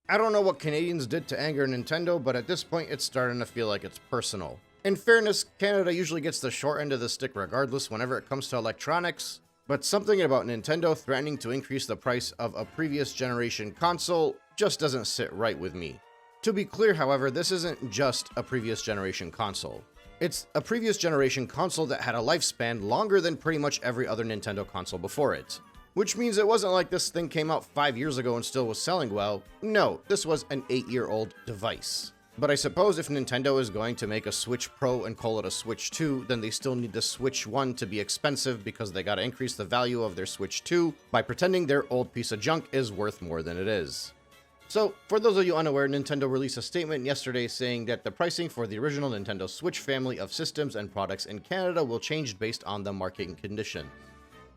I don't know what Canadians did to anger Nintendo, but at this point it's starting to feel like it's personal. In fairness, Canada usually gets the short end of the stick regardless whenever it comes to electronics, but something about Nintendo threatening to increase the price of a previous generation console just doesn't sit right with me. To be clear, however, this isn't just a previous generation console. It's a previous generation console that had a lifespan longer than pretty much every other Nintendo console before it. Which means it wasn't like this thing came out 5 years ago and still was selling well. No, this was an 8-year-old device. But I suppose if Nintendo is going to make a Switch Pro and call it a Switch 2, then they still need the Switch 1 to be expensive because they gotta increase the value of their Switch 2 by pretending their old piece of junk is worth more than it is. So, for those of you unaware, Nintendo released a statement yesterday saying that the pricing for the original Nintendo Switch family of systems and products in Canada will change based on the market condition.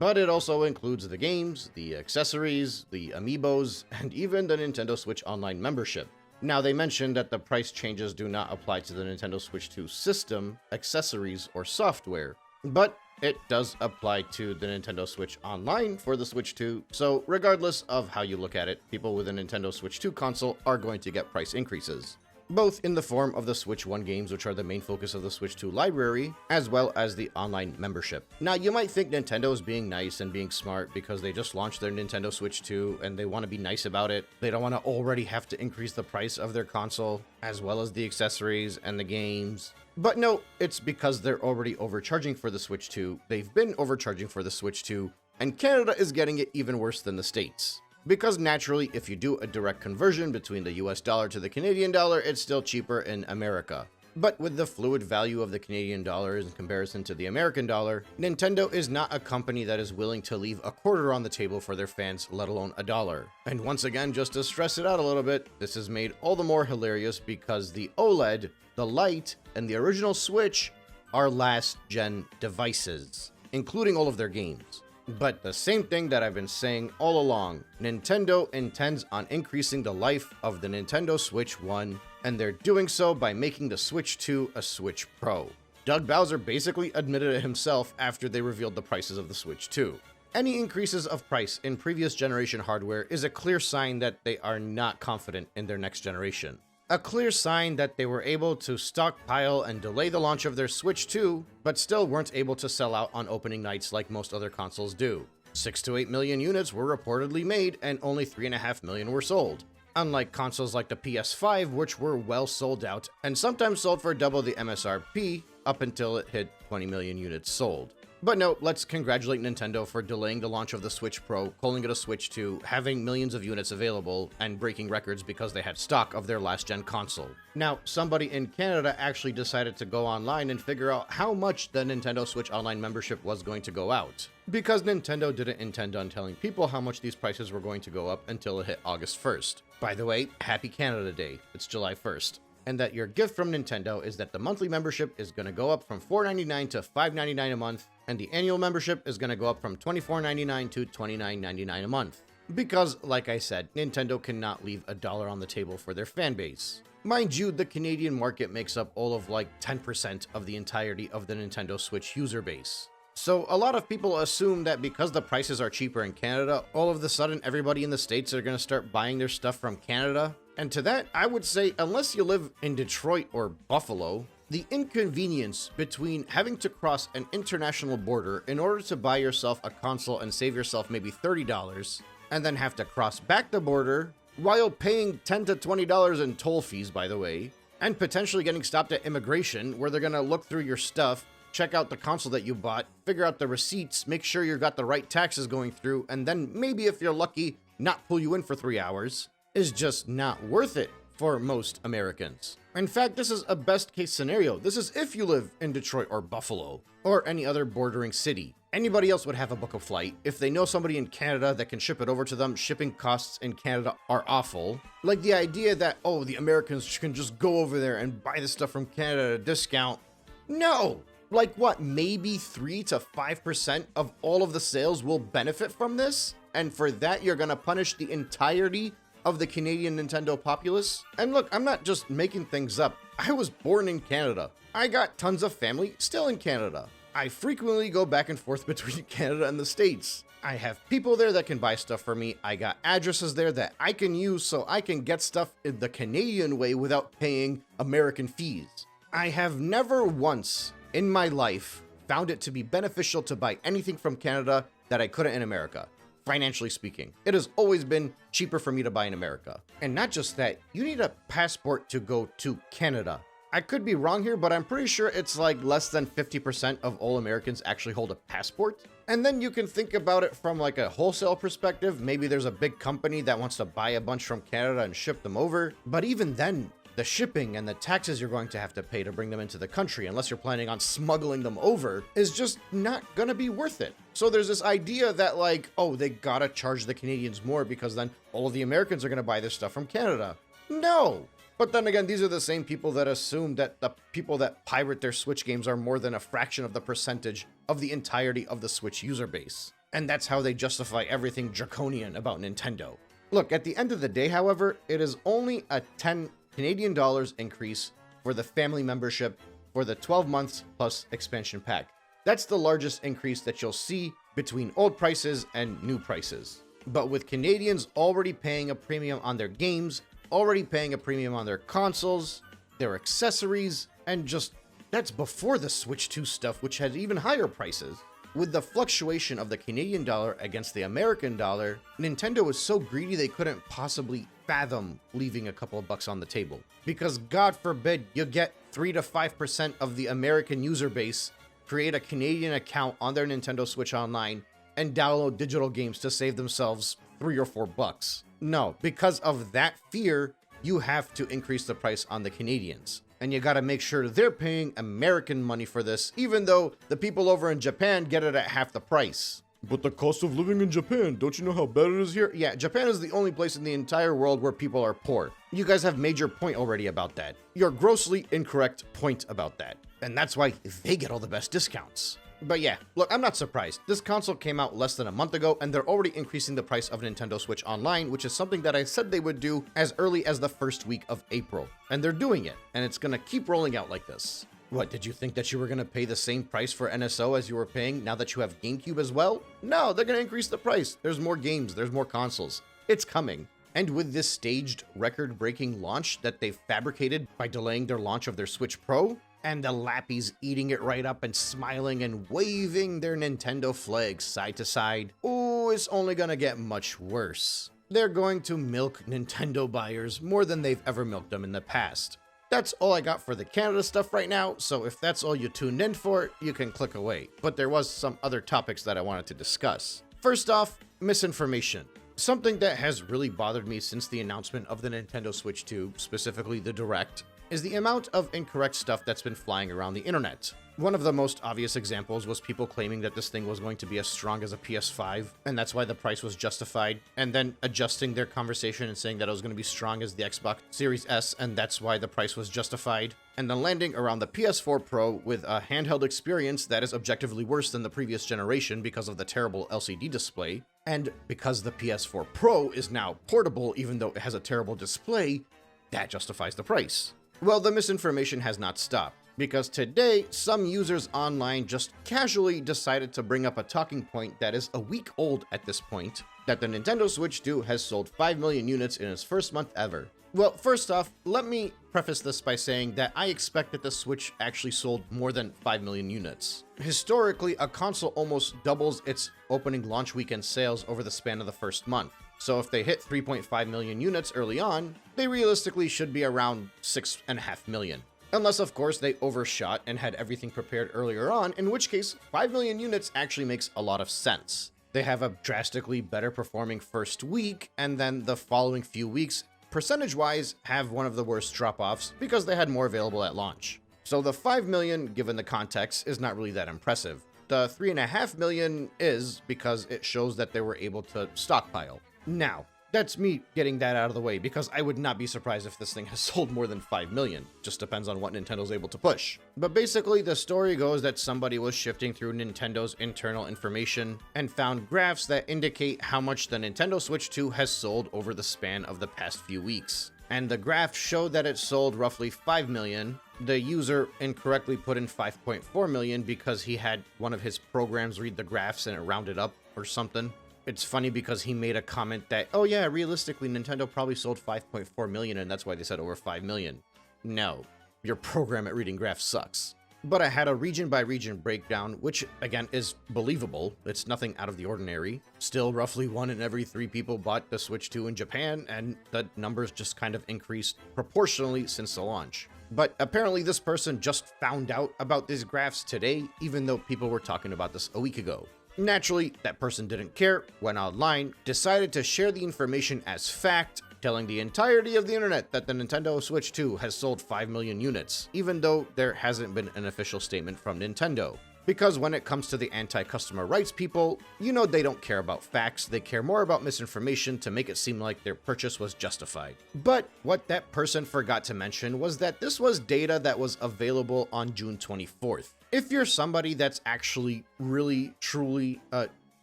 But it also includes the games, the accessories, the Amiibos, and even the Nintendo Switch Online membership. Now, they mentioned that the price changes do not apply to the Nintendo Switch 2 system, accessories, or software, but it does apply to the Nintendo Switch Online for the Switch 2, so regardless of how you look at it, people with a Nintendo Switch 2 console are going to get price increases, both in the form of the Switch 1 games, which are the main focus of the Switch 2 library, as well as the online membership. Now, you might think Nintendo is being nice and being smart because they just launched their Nintendo Switch 2 and they want to be nice about it. They don't want to already have to increase the price of their console, as well as the accessories and the games. But no, it's because they're already overcharging for the Switch 2, they've been overcharging for the Switch 2, and Canada is getting it even worse than the States. Because naturally, if you do a direct conversion between the US dollar to the Canadian dollar, it's still cheaper in America. But with the fluid value of the Canadian dollar in comparison to the American dollar, Nintendo is not a company that is willing to leave a quarter on the table for their fans, let alone a dollar. And once again, just to stress it out a little bit, this is made all the more hilarious because the OLED, the Lite, and the original Switch are last-gen devices, including all of their games. But the same thing that I've been saying all along, Nintendo intends on increasing the life of the Nintendo Switch 1, and they're doing so by making the Switch 2 a Switch Pro. Doug Bowser basically admitted it himself after they revealed the prices of the Switch 2. Any increases of price in previous generation hardware is a clear sign that they are not confident in their next generation. A clear sign that they were able to stockpile and delay the launch of their Switch 2, but still weren't able to sell out on opening nights like most other consoles do. 6 to 8 million units were reportedly made and only 3.5 million were sold. Unlike consoles like the PS5, which were well sold out and sometimes sold for double the MSRP up until it hit 20 million units sold. But no, let's congratulate Nintendo for delaying the launch of the Switch Pro, calling it a Switch 2, having millions of units available, and breaking records because they had stock of their last-gen console. Now, somebody in Canada actually decided to go online and figure out how much the Nintendo Switch Online membership was going to go out, because Nintendo didn't intend on telling people how much these prices were going to go up until it hit August 1st. By the way, happy Canada Day, it's July 1st. And that your gift from Nintendo is that the monthly membership is going to go up from $4.99 to $5.99 a month, and the annual membership is going to go up from $24.99 to $29.99 a month. Because, like I said, Nintendo cannot leave a dollar on the table for their fan base. Mind you, the Canadian market makes up all of like 10% of the entirety of the Nintendo Switch user base. So a lot of people assume that because the prices are cheaper in Canada, all of a sudden everybody in the States are going to start buying their stuff from Canada. And to that, I would say, unless you live in Detroit or Buffalo, the inconvenience between having to cross an international border in order to buy yourself a console and save yourself maybe $30, and then have to cross back the border while paying $10 to $20 in toll fees, by the way, and potentially getting stopped at immigration where they're going to look through your stuff, check out the console that you bought, figure out the receipts, make sure you got the right taxes going through, and then maybe if you're lucky, not pull you in for 3 hours, is just not worth it for most Americans. In fact, this is a best case scenario. This is if you live in Detroit or Buffalo or any other bordering city. Anybody else would have a book a flight. If they know somebody in Canada that can ship it over to them, shipping costs in Canada are awful. Like the idea that, oh, the Americans can just go over there and buy the stuff from Canada at a discount. No! Like what, maybe 3 to 5% of all of the sales will benefit from this? And for that, you're gonna punish the entirety of the Canadian Nintendo populace? And look, I'm not just making things up. I was born in Canada. I got tons of family still in Canada. I frequently go back and forth between Canada and the States. I have people there that can buy stuff for me. I got addresses there that I can use so I can get stuff in the Canadian way without paying American fees. I have never once in my life found it to be beneficial to buy anything from Canada that I couldn't in America. Financially speaking, it has always been cheaper for me to buy in America. And not just that, you need a passport to go to Canada. I could be wrong here, but I'm pretty sure it's like less than 50% of all Americans actually hold a passport. And then you can think about it from like a wholesale perspective. Maybe there's a big company that wants to buy a bunch from Canada and ship them over. But even then, the shipping and the taxes you're going to have to pay to bring them into the country, unless you're planning on smuggling them over, is just not gonna be worth it. So there's this idea that like, oh, they gotta charge the Canadians more because then all of the Americans are gonna buy this stuff from Canada. No! But then again, these are the same people that assume that the people that pirate their Switch games are more than a fraction of the percentage of the entirety of the Switch user base. And that's how they justify everything draconian about Nintendo. Look, at the end of the day, however, it is only a 10 Canadian dollars increase for the family membership for the 12 months plus expansion pack. That's the largest increase that you'll see between old prices and new prices. But with Canadians already paying a premium on their games, already paying a premium on their consoles, their accessories, and just that's before the Switch 2 stuff, which has even higher prices. With the fluctuation of the Canadian dollar against the American dollar, Nintendo was so greedy they couldn't possibly fathom leaving a couple of bucks on the table. Because God forbid you get 3 to 5% of the American user base create a Canadian account on their Nintendo Switch Online and download digital games to save themselves 3 or 4 bucks. No, because of that fear, you have to increase the price on the Canadians. And you gotta make sure they're paying American money for this, even though the people over in Japan get it at half the price. But the cost of living in Japan, don't you know how bad it is here? Yeah, Japan is the only place in the entire world where people are poor. You guys have made your point already about that. Your grossly incorrect point about that. And that's why they get all the best discounts. But yeah, look, I'm not surprised. This console came out less than a month ago, and they're already increasing the price of Nintendo Switch Online, which is something that I said they would do as early as the first week of April. And they're doing it, and it's gonna keep rolling out like this. What, did you think that you were gonna pay the same price for NSO as you were paying now that you have GameCube as well? No, they're gonna increase the price. There's more games, there's more consoles. It's coming. And with this staged, record-breaking launch that they've fabricated by delaying their launch of their Switch Pro, and the lappies eating it right up and smiling and waving their Nintendo flags side to side, ooh, it's only gonna get much worse. They're going to milk Nintendo buyers more than they've ever milked them in the past. That's all I got for the Canada stuff right now, so if that's all you tuned in for, you can click away. But there was some other topics that I wanted to discuss. First off, misinformation. Something that has really bothered me since the announcement of the Nintendo Switch 2, specifically the Direct, is the amount of incorrect stuff that's been flying around the internet. One of the most obvious examples was people claiming that this thing was going to be as strong as a PS5, and that's why the price was justified, and then adjusting their conversation and saying that it was going to be strong as the Xbox Series S, and that's why the price was justified, and then landing around the PS4 Pro with a handheld experience that is objectively worse than the previous generation because of the terrible LCD display, and because the PS4 Pro is now portable even though it has a terrible display, that justifies the price. Well, the misinformation has not stopped, because today, some users online just casually decided to bring up a talking point that is a week old at this point, that the Nintendo Switch 2 has sold 5 million units in its first month ever. Well, first off, let me preface this by saying that I expect that the Switch actually sold more than 5 million units. Historically, a console almost doubles its opening launch weekend sales over the span of the first month. So if they hit 3.5 million units early on, they realistically should be around 6.5 million. Unless, of course, they overshot and had everything prepared earlier on, in which case 5 million units actually makes a lot of sense. They have a drastically better performing first week, and then the following few weeks, percentage-wise, have one of the worst drop-offs because they had more available at launch. So the 5 million, given the context, is not really that impressive. The 3.5 million is because it shows that they were able to stockpile. Now, that's me getting that out of the way, because I would not be surprised if this thing has sold more than 5 million. Just depends on what Nintendo's able to push. But basically, the story goes that somebody was shifting through Nintendo's internal information and found graphs that indicate how much the Nintendo Switch 2 has sold over the span of the past few weeks. And the graph showed that it sold roughly 5 million. The user incorrectly put in 5.4 million because he had one of his programs read the graphs and it rounded up. or something. It's funny because he made a comment that, oh yeah, realistically, Nintendo probably sold 5.4 million, and that's why they said over 5 million. No, your program at reading graphs sucks. But I had a region-by-region breakdown, which, again, is believable. It's nothing out of the ordinary. Still, roughly 1 in every 3 people bought the Switch 2 in Japan, and the numbers just kind of increased proportionally since the launch. But apparently this person just found out about these graphs today, even though people were talking about this a week ago. Naturally, that person didn't care, went online, decided to share the information as fact, telling the entirety of the internet that the Nintendo Switch 2 has sold 5 million units, even though there hasn't been an official statement from Nintendo. Because when it comes to the anti-customer rights people, you know they don't care about facts, they care more about misinformation to make it seem like their purchase was justified. But what that person forgot to mention was that this was data that was available on June 24th. If you're somebody that's actually really, truly a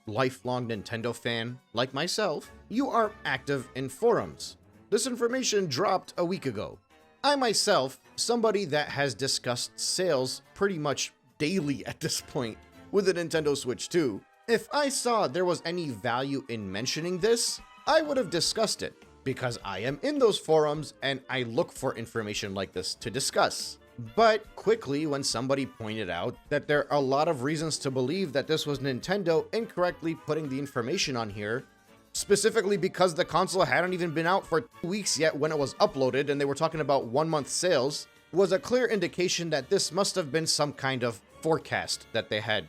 lifelong Nintendo fan like myself, you are active in forums. This information dropped a week ago. I myself, somebody that has discussed sales pretty much daily at this point with the Nintendo Switch 2, if I saw there was any value in mentioning this, I would have discussed it, because I am in those forums and I look for information like this to discuss. But quickly, when somebody pointed out that there are a lot of reasons to believe that this was Nintendo incorrectly putting the information on here, specifically because the console hadn't even been out for 2 weeks yet when it was uploaded and they were talking about 1 month sales, was a clear indication that this must have been some kind of forecast that they had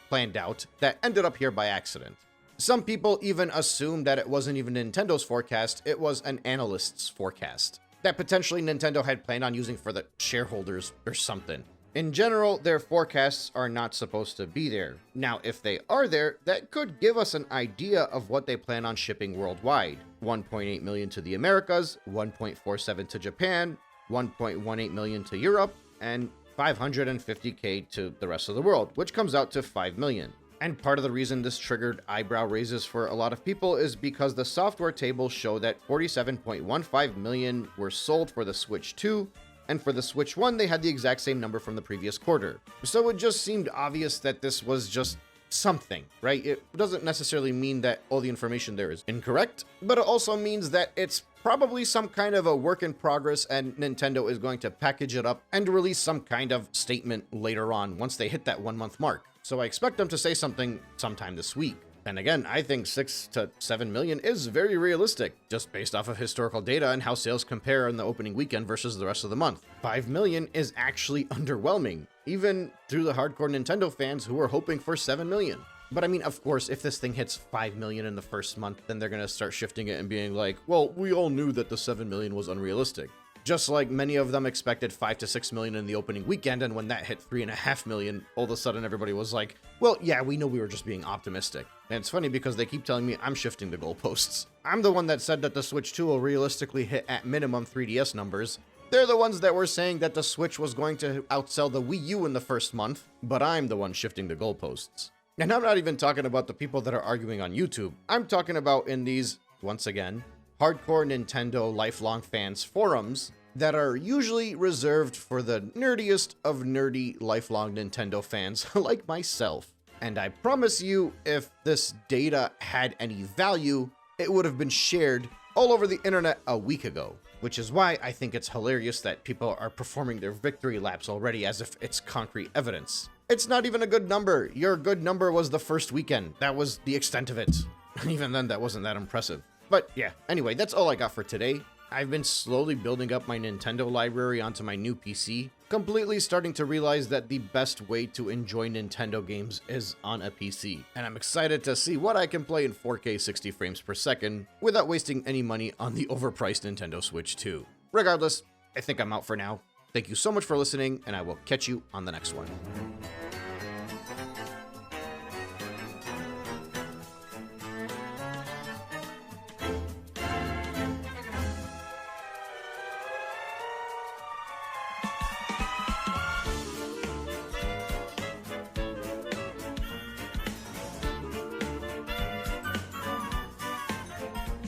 planned out that ended up here by accident. Some people even assumed that it wasn't even Nintendo's forecast, it was an analyst's forecast that potentially Nintendo had planned on using for the shareholders or something. In general, their forecasts are not supposed to be there. Now, if they are there, that could give us an idea of what they plan on shipping worldwide. 1.8 million to the Americas, 1.47 to Japan, 1.18 million to Europe, and 550k to the rest of the world, which comes out to 5 million. And part of the reason this triggered eyebrow raises for a lot of people is because the software tables show that 47.15 million were sold for the Switch 2, and for the Switch 1 they had the exact same number from the previous quarter. So it just seemed obvious that this was just something, right? It doesn't necessarily mean that all the information there is incorrect, but it also means that it's probably some kind of a work in progress and Nintendo is going to package it up and release some kind of statement later on once they hit that 1 month mark. So I expect them to say something sometime this week. And again, I think 6 to 7 million is very realistic, just based off of historical data and how sales compare in the opening weekend versus the rest of the month. 5 million is actually underwhelming, even through the hardcore Nintendo fans who are hoping for 7 million. But I mean, of course, if this thing hits 5 million in the first month, then they're going to start shifting it and being like, well, we all knew that the 7 million was unrealistic. Just like many of them expected 5 to 6 million in the opening weekend, and when that hit 3.5 million, all of a sudden everybody was like, well, yeah, we know we were just being optimistic. And it's funny because they keep telling me I'm shifting the goalposts. I'm the one that said that the Switch 2 will realistically hit at minimum 3DS numbers. They're the ones that were saying that the Switch was going to outsell the Wii U in the first month, but I'm the one shifting the goalposts. And I'm not even talking about the people that are arguing on YouTube. I'm talking about in these, once again, hardcore Nintendo lifelong fans forums that are usually reserved for the nerdiest of nerdy lifelong Nintendo fans like myself. And I promise you, if this data had any value, it would have been shared all over the internet a week ago. Which is why I think it's hilarious that people are performing their victory laps already as if it's concrete evidence. It's not even a good number. Your good number was the first weekend. That was the extent of it. Even then, that wasn't that impressive. But yeah, anyway, that's all I got for today. I've been slowly building up my Nintendo library onto my new PC, completely starting to realize that the best way to enjoy Nintendo games is on a PC, and I'm excited to see what I can play in 4K 60 frames per second without wasting any money on the overpriced Nintendo Switch 2. Regardless, I think I'm out for now. Thank you so much for listening, and I will catch you on the next one.